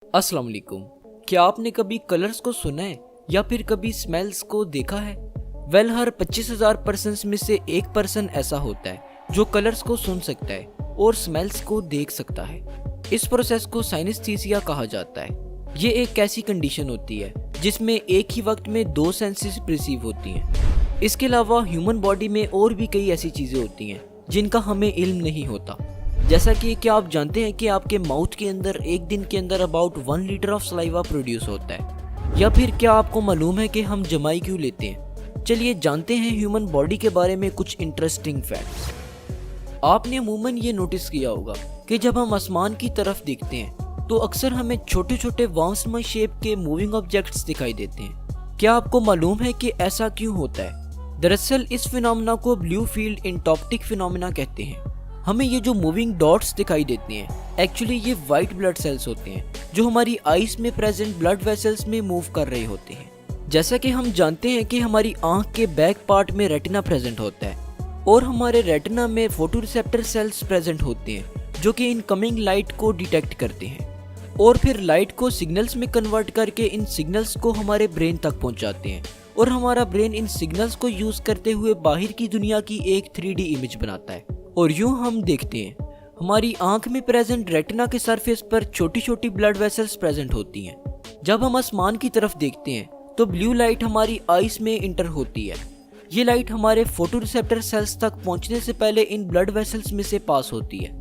अस्सलाम वालेकुम। क्या आपने कभी कलर्स को सुना है या फिर कभी स्मेल्स को देखा है? हर 25,000 पर्सन्स में से एक पर्सन ऐसा होता है जो कलर्स को सुन सकता है और स्मेल्स को देख सकता है। इस प्रोसेस को साइनेस्थीसिया कहा जाता है। ये एक ऐसी कंडीशन होती है जिसमें एक ही वक्त में दो सेंसेस परसीव होती हैं। इसके अलावा ह्यूमन बॉडी में और भी कई ऐसी चीज़ें होती हैं जिनका हमें इल्म नहीं होता। जैसा कि क्या आप जानते हैं कि आपके माउथ के अंदर एक दिन के अंदर about 1 litre of saliva produce होता है? या फिर क्या आपको मालूम है कि हम जमाई क्यों लेते हैं? चलिए जानते हैं ह्यूमन बॉडी के बारे में कुछ इंटरेस्टिंग फैक्ट्स। आपने अमूमन ये नोटिस किया होगा कि जब हम आसमान की तरफ देखते हैं तो अक्सर हमें छोटे छोटे वाउंसमा शेप के मूविंग ऑब्जेक्ट्स दिखाई देते हैं। क्या आपको मालूम है कि ऐसा क्यों होता है? दरअसल इस फिनोमेना को ब्लू फील्ड इंटॉप्टिक फिनोमेना कहते हैं। हमें ये जो मूविंग डॉट्स दिखाई देते हैं एक्चुअली ये वाइट ब्लड सेल्स होते हैं जो हमारी आईज में प्रेजेंट ब्लड वेसल्स में मूव कर रहे होते हैं। जैसा कि हम जानते हैं कि हमारी आंख के बैक पार्ट में रेटिना प्रेजेंट होता है और हमारे रेटिना में फोटोरिसेप्टर सेल्स प्रेजेंट होते हैं जो कि इनकमिंग लाइट को डिटेक्ट करते हैं और फिर लाइट को सिग्नल्स में कन्वर्ट करके इन सिग्नल्स को हमारे ब्रेन तक पहुंचाते हैं और हमारा ब्रेन इन सिग्नल्स को यूज करते हुए बाहर की दुनिया की एक 3D इमेज बनाता है। और यूं हम देखते हैं हमारी आंख में प्रेजेंट रेटिना के सरफेस पर छोटी छोटी ब्लड वेसल्स प्रेजेंट होती हैं। जब हम आसमान की तरफ देखते हैं तो ब्लू लाइट हमारी आईज में इंटर होती है। ये लाइट हमारे फोटोरिसेप्टर सेल्स तक पहुंचने से पहले इन ब्लड वेसल्स में से पास होती है।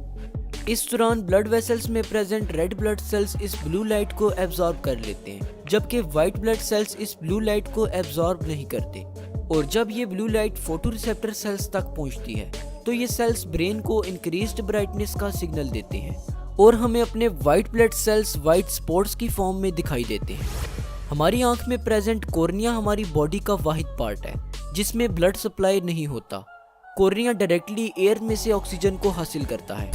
इस दौरान ब्लड वेसल्स में प्रेजेंट रेड ब्लड सेल्स इस ब्लू लाइट को एब्जॉर्ब कर लेते हैं जबकि व्हाइट ब्लड सेल्स इस ब्लू लाइट को एब्जॉर्ब नहीं करते। और जब ये ब्लू लाइट फोटोरिसेप्टर सेल्स तक पहुंचती है तो ये सेल्स ब्रेन को इंक्रीज्ड ब्राइटनेस का सिग्नल देते हैं और हमें अपने white blood cells white spots की फॉर्म में दिखाई देते हैं। हमारी आंख में प्रेजेंट कॉर्निया हमारी बॉडी का वाहिद पार्ट है जिसमें ब्लड सप्लाई नहीं होता। कॉर्निया डायरेक्टली एयर में से ऑक्सीजन को हासिल करता है।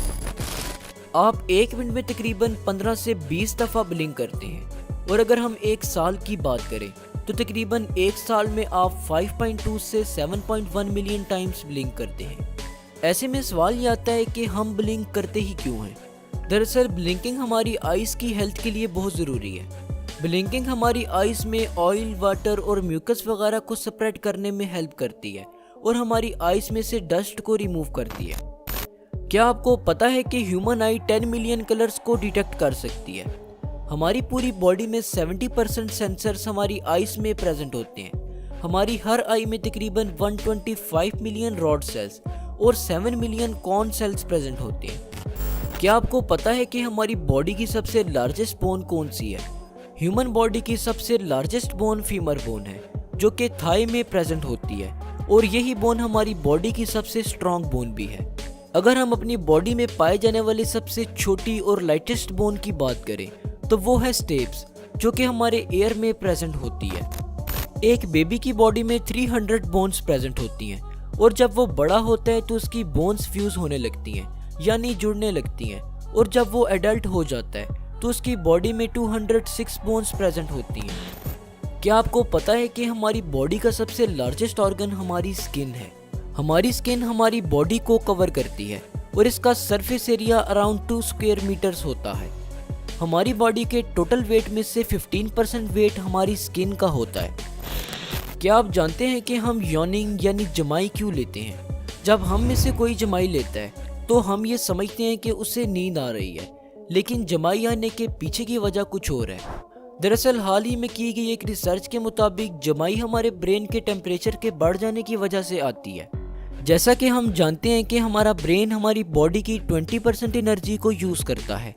आप एक मिनट में तकरीबन 15 से 20 दफ़ा ब्लिंक करते हैं और अगर हम एक साल की बात करें तो तकरीबन एक साल में आप 5.2 से 7.1 मिलियन टाइम्स ब्लिंक करते हैं। ऐसे में सवाल ये आता है कि हम ब्लिंक करते ही क्यों हैं? दरअसल ब्लिंकिंग हमारी आइज़ की हेल्थ के लिए बहुत ज़रूरी है। ब्लिंकिंग हमारी आइज़ में ऑयल, वाटर और म्यूकस वगैरह को सेपरेट करने में हेल्प करती है और हमारी आइज़ में से डस्ट को रिमूव करती है। क्या आपको पता है कि ह्यूमन आई 10 मिलियन कलर्स को डिटेक्ट कर सकती है? हमारी पूरी बॉडी में 70% सेंसर्स हमारी आइज़ में प्रेजेंट होते हैं। हमारी हर आई में तकरीबन 125 मिलियन रॉड सेल्स और 7 मिलियन कॉर्न सेल्स प्रेजेंट होते हैं। क्या आपको पता है कि हमारी बॉडी की सबसे लार्जेस्ट बोन कौन सी है? ह्यूमन बॉडी की सबसे लार्जेस्ट बोन फीमर बोन है जो कि थाई में प्रेजेंट होती है और यही बोन हमारी बॉडी की सबसे स्ट्रॉन्ग बोन भी है। अगर हम अपनी बॉडी में पाए जाने वाली सबसे छोटी और लाइटेस्ट बोन की बात करें तो वो है स्टेप्स जो कि हमारे एयर में प्रेजेंट होती है। एक बेबी की बॉडी में 300 बोन्स प्रेजेंट होती हैं और जब वो बड़ा होता है तो उसकी बोन्स फ्यूज होने लगती हैं यानी जुड़ने लगती हैं और जब वो एडल्ट हो जाता है तो उसकी बॉडी में 206 बोन्स प्रेजेंट होती हैं। क्या आपको पता है कि हमारी बॉडी का सबसे लार्जेस्ट ऑर्गन हमारी स्किन है? हमारी स्किन हमारी बॉडी को कवर करती है और इसका surface area around 2 square metres होता है। हमारी बॉडी के टोटल वेट में से 15% वेट हमारी स्किन का होता है। क्या आप जानते हैं कि हम यॉर्निंग यानी जमाई क्यों लेते हैं? जब हम में से कोई जमाई लेता है तो हम ये समझते हैं कि उसे नींद आ रही है, लेकिन जमाई आने के पीछे की वजह कुछ और है। दरअसल हाल ही में की गई एक रिसर्च के मुताबिक जमाई हमारे ब्रेन के टेम्परेचर के बढ़ जाने की वजह से आती है। जैसा कि हम जानते हैं कि हमारा ब्रेन हमारी बॉडी की 20% एनर्जी को यूज़ करता है।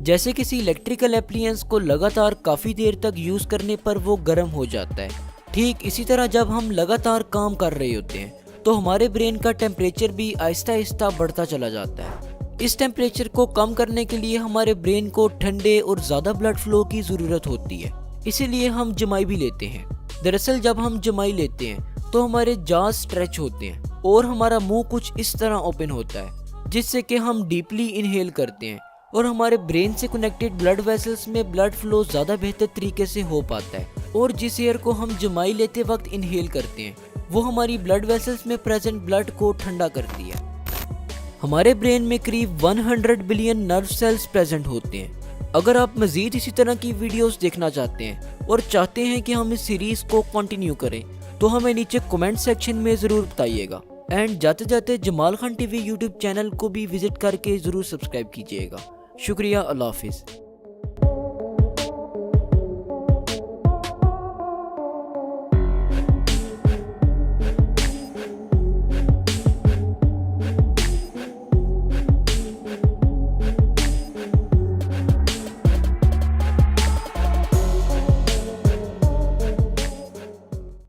जैसे किसी इलेक्ट्रिकल एप्लायंस को लगातार काफ़ी देर तक यूज़ करने पर वो गर्म हो जाता है, ठीक इसी तरह जब हम लगातार काम कर रहे होते हैं तो हमारे ब्रेन का टेम्परेचर भी आहिस्ता आहिस्ता बढ़ता चला जाता है। इस टेम्परेचर को कम करने के लिए हमारे ब्रेन को ठंडे और ज़्यादा ब्लड फ्लो की ज़रूरत होती है, इसीलिए हम जमाई भी लेते हैं। दरअसल जब हम जमाई लेते हैं तो हमारे जाज़ स्ट्रेच होते हैं और हमारा मुंह कुछ इस तरह ओपन होता है जिससे कि हम डीपली इनहेल करते हैं और हमारे ब्रेन से कनेक्टेड ब्लड वेसल्स में ब्लड फ्लो ज़्यादा बेहतर तरीके से हो पाता है। और जिस एयर को हम जमाई लेते वक्त इनहेल करते हैं वो हमारी ब्लड वेसल्स में प्रेजेंट ब्लड को ठंडा करती है। हमारे ब्रेन में करीब 100 बिलियन नर्व सेल्स प्रेजेंट होते हैं अगर आप मज़ीद इसी तरह की वीडियोस देखना चाहते हैं और चाहते हैं कि हम इस सीरीज़ को कंटिन्यू करें तो हमें नीचे कमेंट सेक्शन में ज़रूर बताइएगा। एंड जाते जाते Jamal Khan TV YouTube channel को भी विजिट करके ज़रूर सब्सक्राइब कीजिएगा। शुक्रिया, अल्लाह हाफिज़।